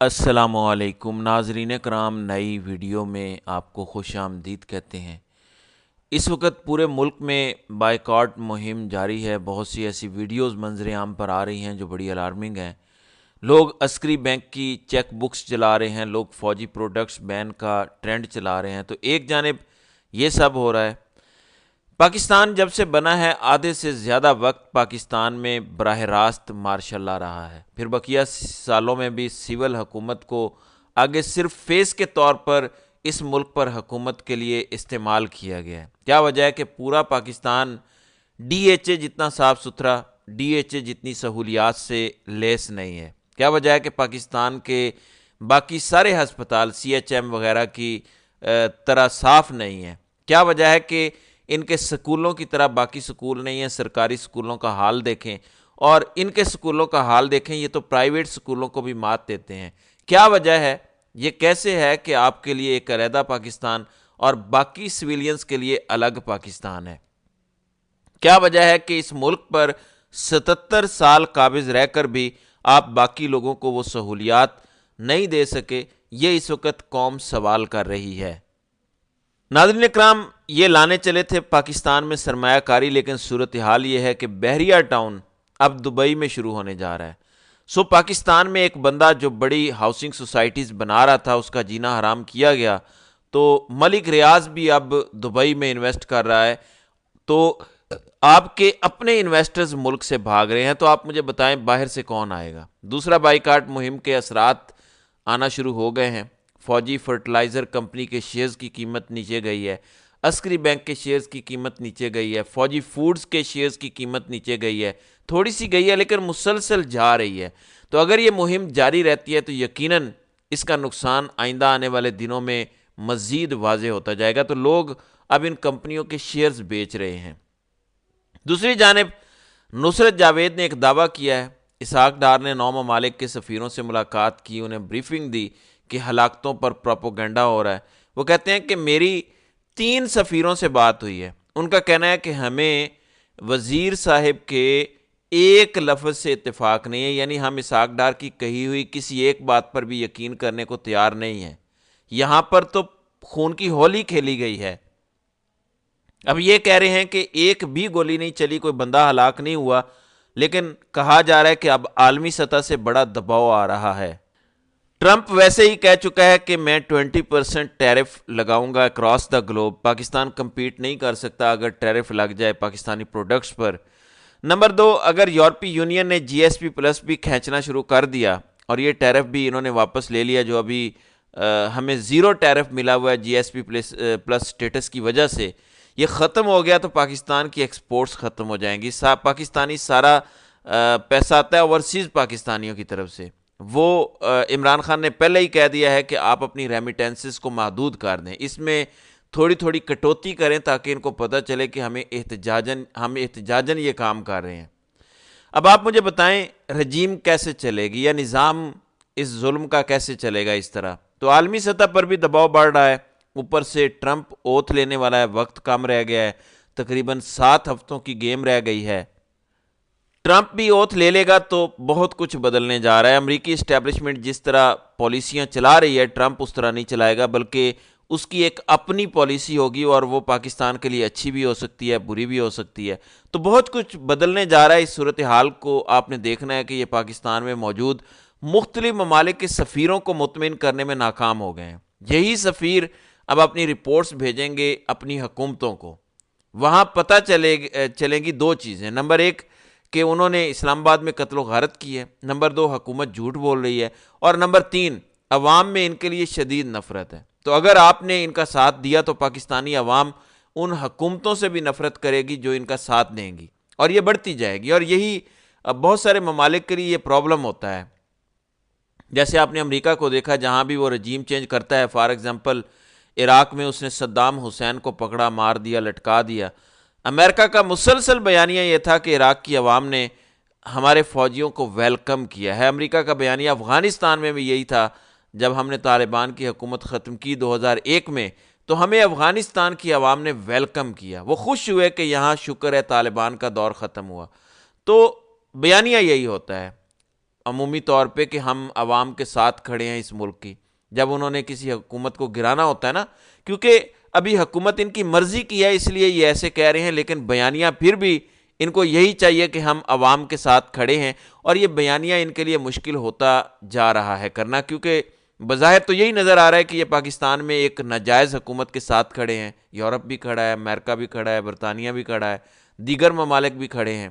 السلام علیکم ناظرین کرام، نئی ویڈیو میں آپ کو خوش آمدید کہتے ہیں۔ اس وقت پورے ملک میں بائیکاٹ مہم جاری ہے۔ بہت سی ایسی ویڈیوز منظر عام پر آ رہی ہیں جو بڑی الارمنگ ہیں۔ لوگ عسکری بینک کی چیک بکس چلا رہے ہیں، لوگ فوجی پروڈکٹس بین کا ٹرینڈ چلا رہے ہیں۔ تو ایک جانب یہ سب ہو رہا ہے، پاکستان جب سے بنا ہے آدھے سے زیادہ وقت پاکستان میں براہ راست مارشل لا رہا ہے، پھر بقیہ سالوں میں بھی سول حکومت کو آگے صرف فیس کے طور پر اس ملک پر حکومت کے لیے استعمال کیا گیا ہے۔ کیا وجہ ہے کہ پورا پاکستان ڈی ایچ اے جتنا صاف ستھرا، ڈی ایچ اے جتنی سہولیات سے لیس نہیں ہے؟ کیا وجہ ہے کہ پاکستان کے باقی سارے ہسپتال سی ایچ ایم وغیرہ کی طرح صاف نہیں ہیں؟ کیا وجہ ہے کہ ان کے سکولوں کی طرح باقی سکول نہیں ہیں؟ سرکاری سکولوں کا حال دیکھیں اور ان کے سکولوں کا حال دیکھیں، یہ تو پرائیویٹ سکولوں کو بھی مات دیتے ہیں۔ کیا وجہ ہے؟ یہ کیسے ہے کہ آپ کے لیے ایک علیحدہ پاکستان اور باقی سویلینز کے لیے الگ پاکستان ہے؟ کیا وجہ ہے کہ اس ملک پر 77 سال قابض رہ کر بھی آپ باقی لوگوں کو وہ سہولیات نہیں دے سکے؟ یہ اس وقت قوم سوال کر رہی ہے۔ ناظرین اکرام، یہ لانے چلے تھے پاکستان میں سرمایہ کاری، لیکن صورتحال یہ ہے کہ بحریہ ٹاؤن اب دبئی میں شروع ہونے جا رہا ہے۔ پاکستان میں ایک بندہ جو بڑی ہاؤسنگ سوسائٹیز بنا رہا تھا، اس کا جینا حرام کیا گیا، تو ملک ریاض بھی اب دبئی میں انویسٹ کر رہا ہے۔ تو آپ کے اپنے انویسٹرز ملک سے بھاگ رہے ہیں، تو آپ مجھے بتائیں باہر سے کون آئے گا؟ دوسرا بائیکاٹ مہم کے اثرات آنا شروع ہو گئے ہیں۔ فوجی فرٹیلائزر کمپنی کے شیئرز کی قیمت نیچے گئی ہے، عسکری بینک کے شیئرز کی قیمت نیچے گئی ہے، فوجی فوڈز کے شیئرز کی قیمت نیچے گئی ہے، تھوڑی سی گئی ہے لیکن مسلسل جا رہی ہے۔ تو اگر یہ مہم جاری رہتی ہے تو یقیناً اس کا نقصان آئندہ آنے والے دنوں میں مزید واضح ہوتا جائے گا۔ تو لوگ اب ان کمپنیوں کے شیئرز بیچ رہے ہیں۔ دوسری جانب نصرت جاوید نے ایک دعویٰ کیا ہے۔ اسحاق ڈار نے 9 ممالک کے سفیروں سے ملاقات کی، انہیں بریفنگ دی کہ ہلاکتوں پر پروپیگنڈا ہو رہا ہے۔ وہ کہتے ہیں کہ میری 3 سفیروں سے بات ہوئی ہے، ان کا کہنا ہے کہ ہمیں وزیر صاحب کے ایک لفظ سے اتفاق نہیں ہے، یعنی ہم اسحاق ڈار کی کہی ہوئی کسی ایک بات پر بھی یقین کرنے کو تیار نہیں ہیں۔ یہاں پر تو خون کی ہولی کھیلی گئی ہے۔ اب یہ کہہ رہے ہیں کہ ایک بھی گولی نہیں چلی، کوئی بندہ ہلاک نہیں ہوا، لیکن کہا جا رہا ہے کہ اب عالمی سطح سے بڑا دباؤ آ رہا ہے۔ ٹرمپ ویسے ہی کہہ چکا ہے کہ میں 20% ٹیرف لگاؤں گا across the globe. Pakistan compete نہیں کر سکتا اگر ٹیرف لگ جائے پاکستانی پروڈکٹس پر۔ نمبر 2، اگر یورپی یونین نے جی ایس پی پلس بھی کھینچنا شروع کر دیا اور یہ ٹیرف بھی انہوں نے واپس لے لیا، جو ابھی ہمیں 0 ٹیرف ملا ہوا ہے جی ایس پی پلس سٹیٹس کی وجہ سے، یہ ختم ہو گیا تو پاکستان کی ایکسپورٹس ختم ہو جائیں گی۔ پاکستانی سارا پیسہ آتا ہے اوورسیز پاکستانیوں کی طرف سے۔ وہ عمران خان نے پہلے ہی کہہ دیا ہے کہ آپ اپنی ریمیٹنسز کو محدود کر دیں، اس میں تھوڑی تھوڑی کٹوتی کریں تاکہ ان کو پتہ چلے کہ ہم احتجاجاً یہ کام کر رہے ہیں۔ اب آپ مجھے بتائیں رجیم کیسے چلے گی، یا نظام اس ظلم کا کیسے چلے گا اس طرح؟ تو عالمی سطح پر بھی دباؤ بڑھ رہا ہے، اوپر سے ٹرمپ اوتھ لینے والا ہے، وقت کم رہ گیا ہے، تقریباً 7 ہفتوں کی گیم رہ گئی ہے۔ ٹرمپ بھی اوتھ لے لے گا تو بہت کچھ بدلنے جا رہا ہے۔ امریکی اسٹیبلشمنٹ جس طرح پالیسیاں چلا رہی ہے، ٹرمپ اس طرح نہیں چلائے گا، بلکہ اس کی ایک اپنی پالیسی ہوگی، اور وہ پاکستان کے لیے اچھی بھی ہو سکتی ہے، بری بھی ہو سکتی ہے۔ تو بہت کچھ بدلنے جا رہا ہے۔ اس صورتحال کو آپ نے دیکھنا ہے کہ یہ پاکستان میں موجود مختلف ممالک کے سفیروں کو مطمئن کرنے میں ناکام ہو گئے ہیں۔ یہی سفیر اب اپنی رپورٹس بھیجیں گے اپنی حکومتوں کو، وہاں پتہ چلیں گی 2 چیزیں۔ نمبر 1 کہ انہوں نے اسلام آباد میں قتل و غارت کی ہے، نمبر 2 حکومت جھوٹ بول رہی ہے، اور نمبر 3 عوام میں ان کے لیے شدید نفرت ہے۔ تو اگر آپ نے ان کا ساتھ دیا تو پاکستانی عوام ان حکومتوں سے بھی نفرت کرے گی جو ان کا ساتھ دیں گی، اور یہ بڑھتی جائے گی۔ اور یہی بہت سارے ممالک کے لیے یہ پرابلم ہوتا ہے۔ جیسے آپ نے امریکہ کو دیکھا، جہاں بھی وہ رجیم چینج کرتا ہے، فار ایگزامپل عراق میں اس نے صدام حسین کو پکڑا، مار دیا، لٹکا دیا۔ امریکہ کا مسلسل بیانیہ یہ تھا کہ عراق کی عوام نے ہمارے فوجیوں کو ویلکم کیا ہے۔ امریکہ کا بیانیہ افغانستان میں بھی یہی تھا۔ جب ہم نے طالبان کی حکومت ختم کی 2001 میں، تو ہمیں افغانستان کی عوام نے ویلکم کیا، وہ خوش ہوئے کہ یہاں شکر ہے طالبان کا دور ختم ہوا۔ تو بیانیہ یہی ہوتا ہے۔ عمومی طور پہ کہ ہم عوام کے ساتھ کھڑے ہیں اس ملک کی، جب انہوں نے کسی حکومت کو گرانا ہوتا ہے نا، کیونکہ ابھی حکومت ان کی مرضی کی ہے اس لیے یہ ایسے کہہ رہے ہیں، لیکن بیانیہ پھر بھی ان کو یہی چاہیے کہ ہم عوام کے ساتھ کھڑے ہیں، اور یہ بیانیہ ان کے لیے مشکل ہوتا جا رہا ہے کرنا، کیونکہ بظاہر تو یہی نظر آ رہا ہے کہ یہ پاکستان میں ایک ناجائز حکومت کے ساتھ کھڑے ہیں، یورپ بھی کھڑا ہے، امریکہ بھی کھڑا ہے، برطانیہ بھی کھڑا ہے، دیگر ممالک بھی کھڑے ہیں،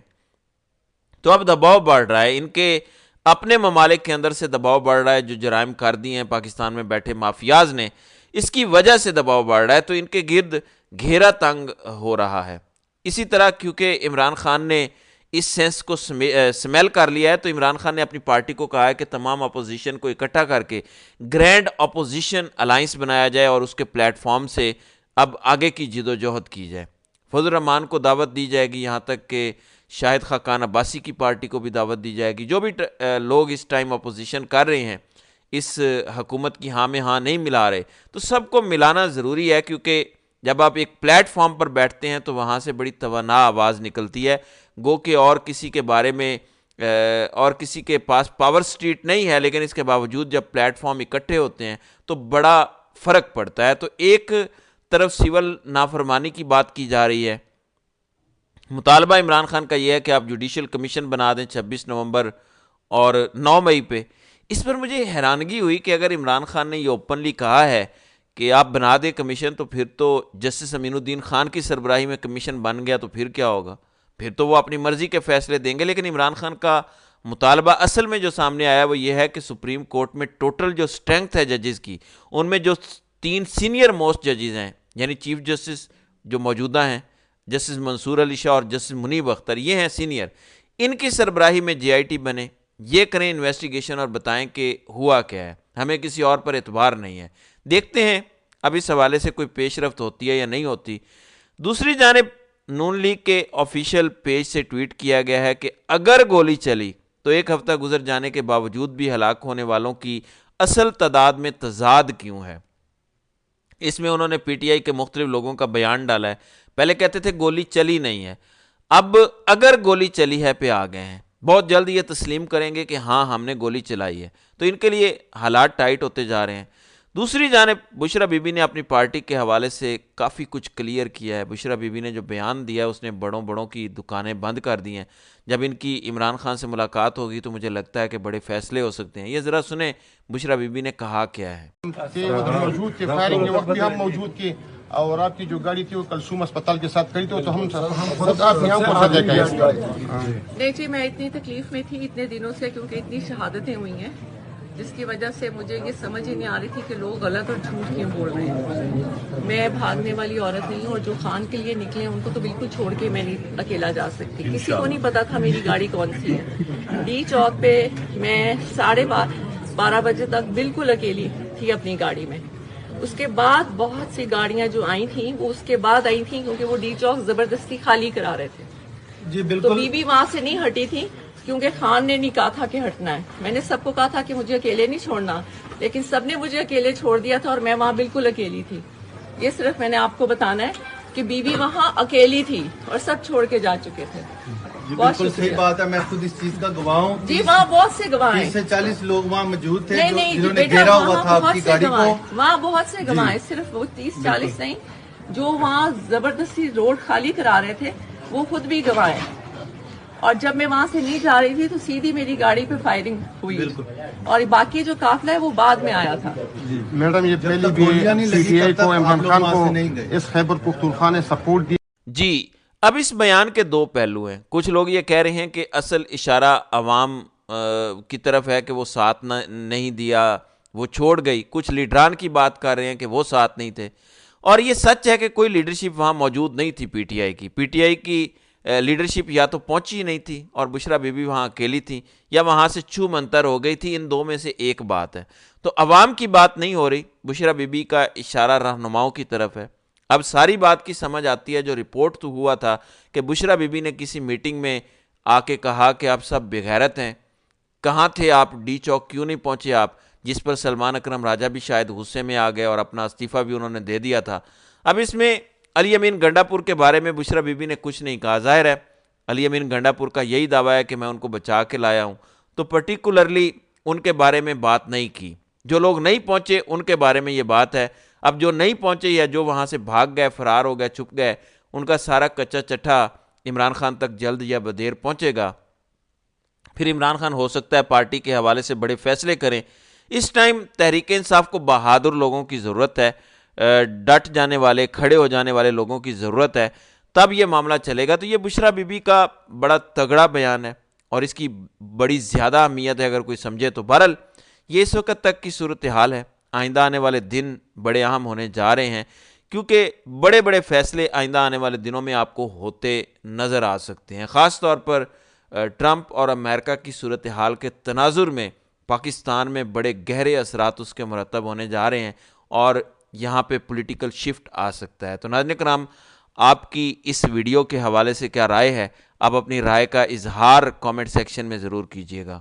تو اب دباؤ بڑھ رہا ہے، ان کے اپنے ممالک کے اندر سے دباؤ بڑھ رہا ہے، جو جرائم کر دیے ہیں پاکستان میں بیٹھے مافیاز نے، اس کی وجہ سے دباؤ بڑھ رہا ہے، تو ان کے گرد گھیرا تنگ ہو رہا ہے۔ اسی طرح کیونکہ عمران خان نے اس سینس کو سمیل کر لیا ہے، تو عمران خان نے اپنی پارٹی کو کہا ہے کہ تمام اپوزیشن کو اکٹھا کر کے گرینڈ اپوزیشن الائنس بنایا جائے اور اس کے پلیٹ فارم سے اب آگے کی جد و جہد کی جائے۔ فضل الرحمان کو دعوت دی جائے گی، یہاں تک کہ شاہد خاقان عباسی کی پارٹی کو بھی دعوت دی جائے گی، جو بھی لوگ اس ٹائم اپوزیشن کر رہے ہیں، اس حکومت کی ہاں میں ہاں نہیں ملا رہے، تو سب کو ملانا ضروری ہے، کیونکہ جب آپ ایک پلیٹ فارم پر بیٹھتے ہیں تو وہاں سے بڑی توانا آواز نکلتی ہے، گو کہ اور کسی کے بارے میں اور کسی کے پاس پاور سٹریٹ نہیں ہے، لیکن اس کے باوجود جب پلیٹ فارم اکٹھے ہوتے ہیں تو بڑا فرق پڑتا ہے۔ تو ایک طرف سول نافرمانی کی بات کی جا رہی ہے، مطالبہ عمران خان کا یہ ہے کہ آپ جوڈیشل کمیشن بنا دیں 26 نومبر اور 9 مئی پہ۔ اس پر مجھے حیرانگی ہوئی کہ اگر عمران خان نے یہ اوپنلی کہا ہے کہ آپ بنا دیں کمیشن، تو پھر تو جسٹس امین الدین خان کی سربراہی میں کمیشن بن گیا تو پھر کیا ہوگا؟ پھر تو وہ اپنی مرضی کے فیصلے دیں گے، لیکن عمران خان کا مطالبہ اصل میں جو سامنے آیا وہ یہ ہے کہ سپریم کورٹ میں ٹوٹل جو اسٹرینتھ ہے ججز کی، ان میں جو 3 سینئر موسٹ ججز ہیں، یعنی چیف جسٹس جو موجودہ ہیں، جسٹس منصور علی شاہ اور جسٹس منیب اختر، یہ ہیں سینئر، ان کی سربراہی میں جے آئی ٹی بنے، یہ کریں انویسٹیگیشن اور بتائیں کہ ہوا کیا ہے، ہمیں کسی اور پر اعتبار نہیں ہے۔ دیکھتے ہیں اب اس حوالے سے کوئی پیش رفت ہوتی ہے یا نہیں ہوتی۔ دوسری جانب نون لیگ کے آفیشیل پیج سے ٹویٹ کیا گیا ہے کہ اگر گولی چلی تو 1 ہفتہ گزر جانے کے باوجود بھی ہلاک ہونے والوں کی اصل تعداد میں تضاد کیوں ہے۔ اس میں انہوں نے پی ٹی آئی کے مختلف لوگوں کا بیان ڈالا ہے، پہلے کہتے تھے گولی چلی نہیں ہے، اب اگر گولی چلی ہے پہ آ گئے ہیں، بہت جلد یہ تسلیم کریں گے کہ ہاں ہم نے گولی چلائی ہے، تو ان کے لیے حالات ٹائٹ ہوتے جا رہے ہیں۔ دوسری جانب بشرا بی بی نے اپنی پارٹی کے حوالے سے کافی کچھ کلیئر کیا ہے۔ بشرا بی بی نے جو بیان دیا ہے، اس نے بڑوں بڑوں کی دکانیں بند کر دی ہیں، جب ان کی عمران خان سے ملاقات ہوگی تو مجھے لگتا ہے کہ بڑے فیصلے ہو سکتے ہیں۔ یہ ذرا سنیں بشرا بی بی نے کہا کیا ہے۔ موجود تھے، فائرنگ کے وقت بھی ہم موجود تھے، اور آپ کی جو گاڑی تھی وہ کلثوم اسپتال کے ساتھ کھڑی تھی، تو ہم خود آپ یہاں پر سجا گئے۔ نہیں جی، میں اتنی تکلیف میں تھی اتنے دنوں سے، کیونکہ اتنی شہادتیں ہوئی ہیں، جس کی وجہ سے مجھے یہ سمجھ ہی نہیں آ رہی تھی کہ لوگ غلط اور جھوٹ کیوں بول رہے ہیں۔ میں بھاگنے والی عورت نہیں ہوں، اور جو خان کے لیے نکلے ہیں ان کو تو بالکل چھوڑ کے میں نہیں اکیلا جا سکتی۔ کسی کو نہیں پتا تھا میری گاڑی کون سی ہے۔ ڈی چوک پہ میں 12:30 بجے تک بالکل اکیلی تھی اپنی گاڑی میں۔ اس کے بعد بہت سی گاڑیاں جو آئی تھیں وہ اس کے بعد آئی تھیں، کیونکہ وہ ڈی چوک زبردستی خالی کرا رہے تھے۔ جی تو بالکل، بی بی وہاں سے نہیں ہٹی تھی، کیونکہ خان نے نہیں کہا تھا کہ ہٹنا ہے۔ میں نے سب کو کہا تھا کہ مجھے اکیلے نہیں چھوڑنا، لیکن سب نے مجھے اکیلے چھوڑ دیا تھا، اور میں وہاں بالکل اکیلی تھی۔ یہ صرف میں نے آپ کو بتانا ہے کہ بی بی وہاں اکیلی تھی اور سب چھوڑ کے جا چکے تھے۔ جی بہت بالکل شکریہ۔ صحیح بات ہے، میں خود اس چیز کا گواہ ہوں۔ جی وہاں بہت سے گواہ ہیں، 30 سے 40 لوگ وہاں موجود تھے نہیں نہیں جنہوں نے بیٹا، گھیرا ہوا وہاں تھا آپ بہت کی سے گاڑی گواہ ہیں، کو۔ وہاں بہت سے گواہ ہیں، صرف وہ 30-40 نہیں، جو وہاں زبردستی روڈ خالی کرا رہے تھے وہ خود بھی گواہ ہیں۔ اور جب میں وہاں سے نہیں جا رہی تھی تو سیدھی میری گاڑی پہ فائرنگ ہوئی، اور باقی جو قافلہ ہے وہ بعد میں آیا تھا۔ میڈم یہ پہلی بھی پی ٹی آئی کو عمران خان کو اس خیبر پختونخوا نے سپورٹ دی۔ جی اب اس بیان کے 2 پہلو ہیں۔ کچھ لوگ یہ کہہ رہے ہیں کہ اصل اشارہ عوام کی طرف ہے کہ وہ ساتھ نہیں دیا، وہ چھوڑ گئی۔ کچھ لیڈران کی بات کر رہے ہیں کہ وہ ساتھ نہیں تھے، اور یہ سچ ہے کہ کوئی لیڈرشپ وہاں موجود نہیں تھی پی ٹی آئی کی۔ پی ٹی آئی کی لیڈرشپ یا تو پہنچی ہی نہیں تھی، اور بشرا بی بی وہاں اکیلی تھی، یا وہاں سے چھو منتر ہو گئی تھی۔ ان 2 میں سے ایک بات ہے، تو عوام کی بات نہیں ہو رہی، بشرا بی بی کا اشارہ رہنماؤں کی طرف ہے۔ اب ساری بات کی سمجھ آتی ہے، جو رپورٹ تو ہوا تھا کہ بشرا بی بی نے کسی میٹنگ میں آ کے کہا کہ آپ سب بغیرت ہیں، کہاں تھے آپ، ڈی چوک کیوں نہیں پہنچے آپ، جس پر سلمان اکرم راجہ بھی شاید غصے میں آ گئے اور اپنا استعفیٰ بھی انہوں نے دے دیا تھا۔ اب اس میں علی امین گنڈا پور کے بارے میں بشرا بی بی نے کچھ نہیں کہا۔ ظاہر ہے علی امین گنڈا پور کا یہی دعویٰ ہے کہ میں ان کو بچا کے لایا ہوں، تو پرٹیکولرلی ان کے بارے میں بات نہیں کی. جو لوگ نہیں پہنچے ان کے بارے میں یہ بات ہے. اب جو نہیں پہنچے یا جو وہاں سے بھاگ گئے, فرار ہو گئے, چھپ گئے, ان کا سارا کچا چٹھا عمران خان تک جلد یا بدیر پہنچے گا. پھر عمران خان ہو سکتا ہے پارٹی کے حوالے سے بڑے فیصلے کریں. اس ٹائم تحریک انصاف کو بہادر لوگوں کی ضرورت ہے, ڈٹ جانے والے, کھڑے ہو جانے والے لوگوں کی ضرورت ہے, تب یہ معاملہ چلے گا. تو یہ بشرا بی بی کا بڑا تگڑا بیان ہے اور اس کی بڑی زیادہ اہمیت ہے اگر کوئی سمجھے تو. بہرحال یہ اس وقت تک کی صورتحال ہے. آئندہ آنے والے دن بڑے اہم ہونے جا رہے ہیں کیونکہ بڑے بڑے فیصلے آئندہ آنے والے دنوں میں آپ کو ہوتے نظر آ سکتے ہیں. خاص طور پر ٹرمپ اور امریکہ کی صورتحال کے تناظر میں پاکستان میں بڑے گہرے اثرات اس کے مرتب ہونے جا رہے ہیں اور یہاں پہ پولیٹیکل شفٹ آ سکتا ہے. تو ناظرین کرام, آپ کی اس ویڈیو کے حوالے سے کیا رائے ہے؟ آپ اپنی رائے کا اظہار کامنٹ سیکشن میں ضرور کیجیے گا.